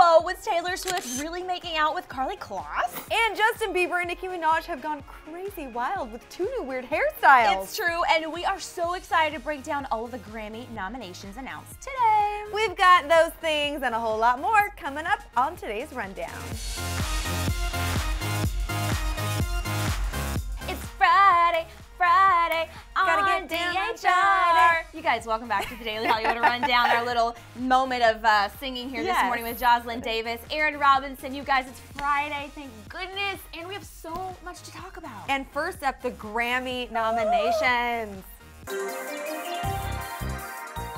Whoa, was Taylor Swift really making out with Karlie Kloss? And Justin Bieber and Nicki Minaj have gone crazy wild with 2 new weird hairstyles. It's true, and we are so excited to break down all of the Grammy nominations announced today. We've got those things and a whole lot more coming up on today's rundown. It's Friday Gotta on get down on DHR. Friday. You guys, welcome back to the Daily Hollywood Rundown, our little moment of singing here this morning with Jocelyn Davis, Aaron Robinson. You guys, it's Friday, thank goodness, and we have so much to talk about. And first up, the Grammy nominations.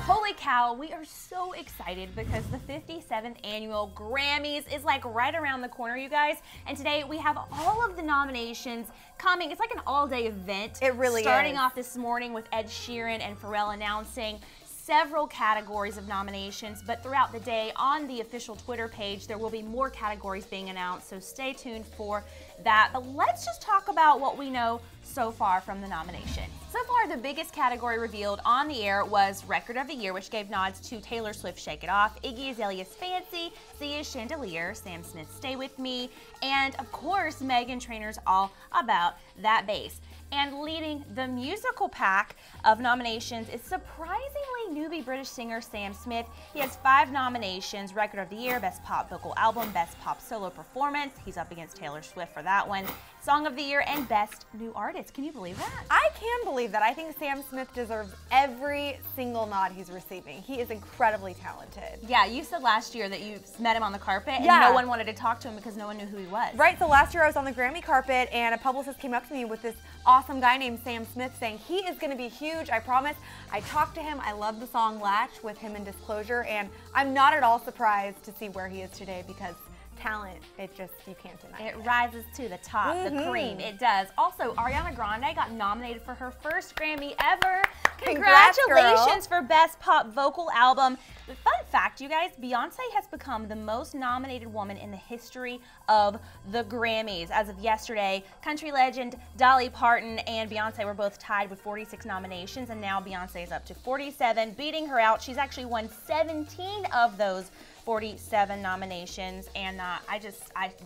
Holy cow, we are so excited because the 57th annual Grammys is like right around the corner, you guys. And today we have all of the nominations coming. It's like an all-day event. It really is. Starting off this morning with Ed Sheeran and Pharrell announcing several categories of nominations, but throughout the day on the official Twitter page, there will be more categories being announced, so stay tuned for that. But let's just talk about what we know so far from the nomination. So far, the biggest category revealed on the air was Record of the Year, which gave nods to Taylor Swift, Shake It Off, Iggy Azalea's Fancy, Sia's Chandelier, Sam Smith's Stay With Me, and of course, Meghan Trainor's All About That Bass. And leading the musical pack of nominations is surprisingly newbie British singer Sam Smith. He has 5 nominations: Record of the Year, Best Pop Vocal Album, Best Pop Solo Performance. He's up against Taylor Swift for that one. Song of the Year, and Best New Artist. Can you believe that? I can believe that. I think Sam Smith deserves every single nod he's receiving. He is incredibly talented. Yeah, you said last year that you met him on the carpet and no one wanted to talk to him because no one knew who he was. Right, so last year I was on the Grammy carpet and a publicist came up to me with this awesome guy named Sam Smith saying he is going to be huge, I promise. I talked to him. I love the song Latch with him in Disclosure, and I'm not at all surprised to see where he is today because talent, you can't deny it. It rises to the top, the cream, it does. Also, Ariana Grande got nominated for her first Grammy ever. Congratulations for Best Pop Vocal Album. The fun fact, you guys, Beyonce has become the most nominated woman in the history of the Grammys. As of yesterday, country legend Dolly Parton and Beyonce were both tied with 46 nominations, and now Beyonce is up to 47, beating her out. She's actually won 17 of those 47 nominations, and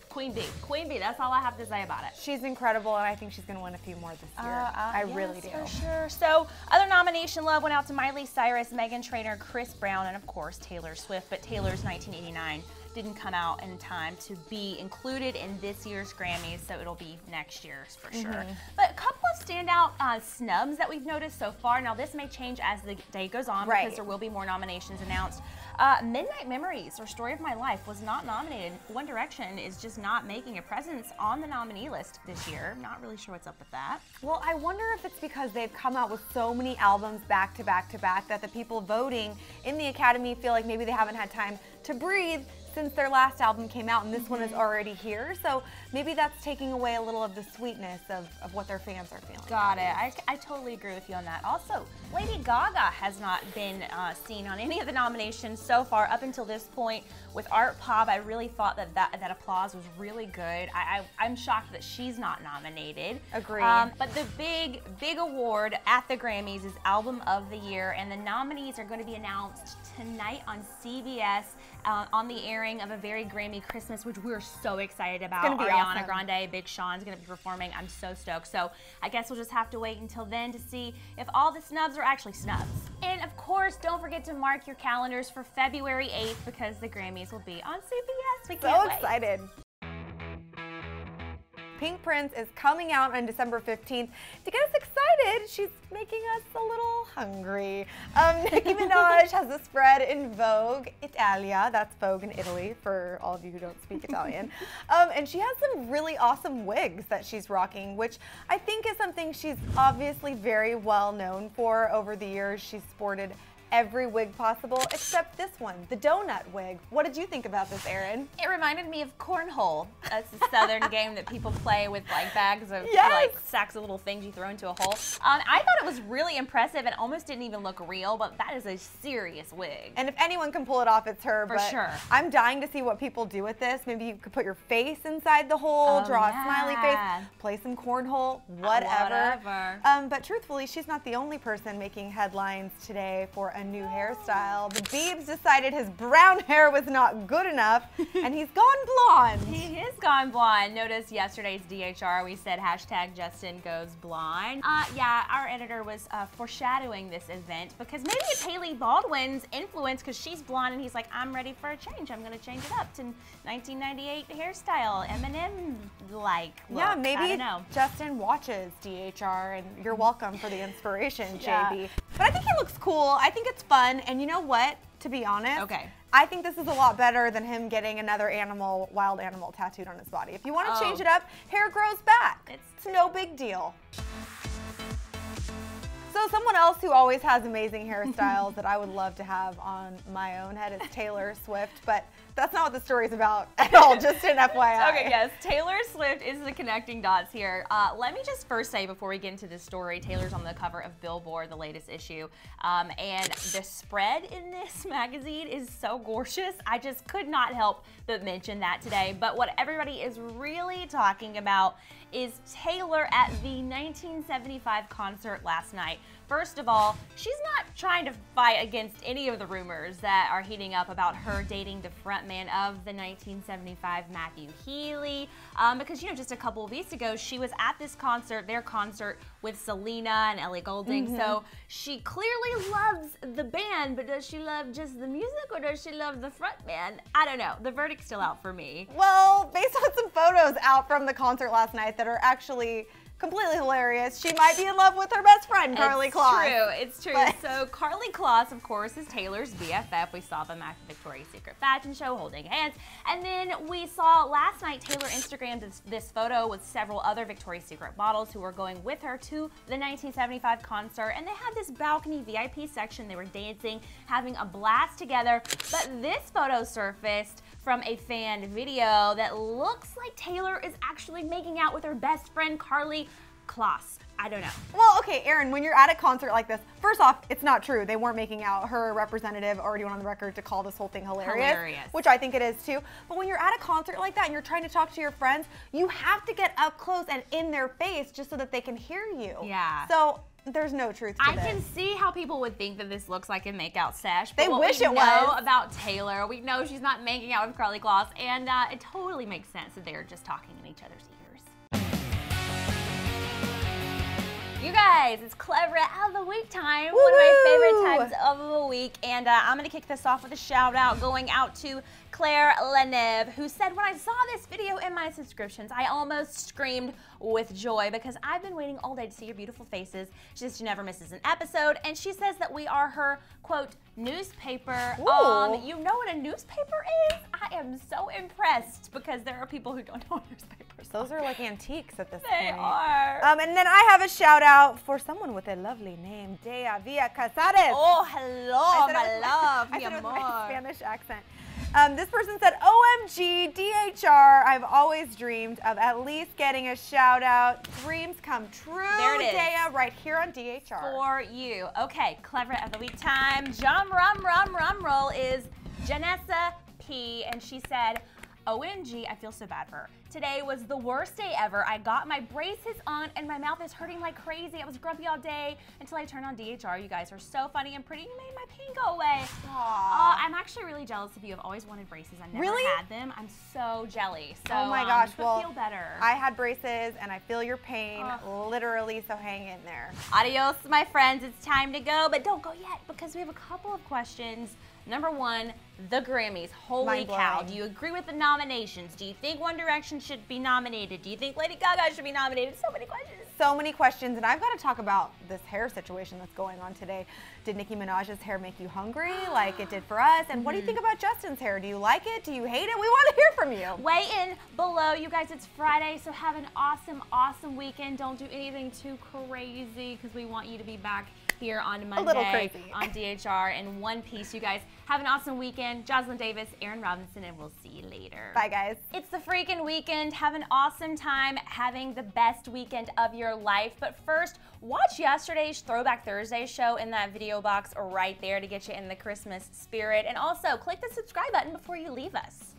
Queen Bee, that's all I have to say about it. She's incredible, and I think she's going to win a few more this year. I really do. For sure. So, other nomination love went out to Miley Cyrus, Meghan Trainor, Chris Brown, and of course Taylor Swift, but Taylor's 1989 didn't come out in time to be included in this year's Grammys, so it'll be next year's for sure. But a couple of standout snubs that we've noticed so far. Now, this may change as the day goes on because there will be more nominations announced. Midnight Memories, or Story of My Life, was not nominated. One Direction is just not making a presence on the nominee list this year. Not really sure what's up with that. Well, I wonder if it's because they've come out with so many albums back to back to back that the people voting in the Academy feel like maybe they haven't had time to breathe since their last album came out, and this one is already here. So maybe that's taking away a little of the sweetness of what their fans are feeling. Got it. I totally agree with you on that. Also, Lady Gaga has not been seen on any of the nominations so far up until this point. With Art Pop, I really thought that applause was really good. I'm shocked that she's not nominated. Agreed. But the big award at the Grammys is Album of the Year, and the nominees are going to be announced tonight on CBS on the airing of A Very Grammy Christmas, which we're so excited about. It's gonna be Ariana awesome. Grande, Big Sean's going to be performing. I'm so stoked. So I guess we'll just have to wait until then to see if all the snubs are actually snubs. And of course, don't forget to mark your calendars for February 8th because the Grammys will be on CBS. We can't wait. Excited. Pink Prince is coming out on December 15th. To get us excited, she's making us a little hungry. Nicki Minaj has a spread in Vogue Italia. That's Vogue in Italy for all of you who don't speak Italian. And she has some really awesome wigs that she's rocking, which I think is something she's obviously very well known for. Over the years, she's sported every wig possible except this one, the donut wig. What did you think about this, Erin? It reminded me of cornhole. That's a southern game that people play with like bags of like sacks of little things you throw into a hole. I thought it was really impressive and almost didn't even look real, but that is a serious wig. And if anyone can pull it off, it's her. For sure. I'm dying to see what people do with this. Maybe you could put your face inside the hole, draw a smiley face, play some cornhole, whatever. Whatever. But truthfully, she's not the only person making headlines today for a new hairstyle. The Biebs decided his brown hair was not good enough, and he's gone blonde. He is gone blonde. Notice yesterday's DHR, we said hashtag Justin goes blonde. Yeah, our editor was foreshadowing this event because maybe it's Hailey Baldwin's influence because she's blonde and he's like, I'm ready for a change. I'm going to change it up to 1998 hairstyle, Eminem-like look. Yeah, maybe I don't know. Justin watches DHR, and you're welcome for the inspiration, Yeah. JB. But I think he looks cool. I think it's fun, and you know what? To be honest, Okay. I think this is a lot better than him getting another animal, wild animal tattooed on his body. If you want to change it up, hair grows back. It's no big deal. So someone else who always has amazing hairstyles that I would love to have on my own head is Taylor Swift, but that's not what the story's about at all, just an FYI. Okay, yes, Taylor Swift is the connecting dots here. Let me just first say before we get into this story, Taylor's on the cover of Billboard, the latest issue, and the spread in this magazine is so gorgeous. I just could not help but mention that today. But what everybody is really talking about is Taylor at the 1975 concert last night. First of all, she's not trying to fight against any of the rumors that are heating up about her dating the frontman of the 1975 Matthew Healy, because, you know, just a couple of weeks ago, she was at this concert, their concert with Selena and Ellie Goulding, so she clearly loves the band, but does she love just the music or does she love the frontman? I don't know. The verdict's still out for me. Well, based on some photos out from the concert last night that are actually completely hilarious, she might be in love with her best friend, Karlie Kloss. It's true. So Karlie Kloss, of course, is Taylor's BFF. We saw them at the Victoria's Secret fashion show holding hands. And then we saw last night Taylor Instagrammed this photo with several other Victoria's Secret models who were going with her to the 1975 concert. And they had this balcony VIP section. They were dancing, having a blast together. But this photo surfaced from a fan video that looks like Taylor is actually making out with her best friend, Karlie Kloss. I don't know. Well, okay, Erin, when you're at a concert like this, first off, it's not true. They weren't making out. Her representative already went on the record to call this whole thing hilarious. Which I think it is too. But when you're at a concert like that and you're trying to talk to your friends, you have to get up close and in their face just so that they can hear you. Yeah. So there's no truth to this. I can see how people would think that this looks like a makeout sesh. But They wish it was. What we know about Taylor, we know she's not making out with Karlie Kloss, and it totally makes sense that they're just talking in each other's ears. You guys, it's Clevver out of the week time. One of my favorite times of the week. And I'm going to kick this off with a shout out going out to Claire Leneve, who said, when I saw this video in my subscriptions, I almost screamed with joy because I've been waiting all day to see your beautiful faces. She says she never misses an episode. And she says that we are her, quote, newspaper. You know what a newspaper is? I am so impressed because there are people who don't know newspapers. Those are like antiques at this They point. are. And then I have a shout out for someone with a lovely name, Dea Via Casares. Oh, hello, my love, I mi said it with amor. my Spanish accent. This person said, OMG, DHR, I've always dreamed of at least getting a shout out. Dreams come true. There it is. Dea, right here on DHR. For you. Okay, Clever of the week time. Rum roll is Janessa P. And she said, OMG, I feel so bad for her. Today was the worst day ever. I got my braces on and my mouth is hurting like crazy. I was grumpy all day until I turned on DHR. You guys are so funny and pretty. You made my pain go away. I'm actually really jealous of you. I've always wanted braces. I never had them. I'm so jelly. So, oh my gosh, but well, feel better. I had braces and I feel your pain, literally, so hang in there. Adios, my friends. It's time to go, but don't go yet because we have a couple of questions. Number one, the Grammys. Holy cow. Do you agree with the nominations? Do you think One Direction should be nominated? Do you think Lady Gaga should be nominated? So many questions. So many questions, and I've got to talk about this hair situation that's going on today. Did Nicki Minaj's hair make you hungry like it did for us? And what do you think about Justin's hair? Do you like it? Do you hate it? We want to hear from you. Weigh in below. You guys, it's Friday, so have an awesome, awesome weekend. Don't do anything too crazy because we want you to be back here on Monday a little crazy on DHR in one piece. You guys have an awesome weekend. Jocelyn Davis, Aaron Robinson, and we'll see you later. Bye, guys. It's the freaking weekend. Have an awesome time having the best weekend of your life. But first, watch yesterday's Throwback Thursday show in that video box right there to get you in the Christmas spirit. And also, click the subscribe button before you leave us.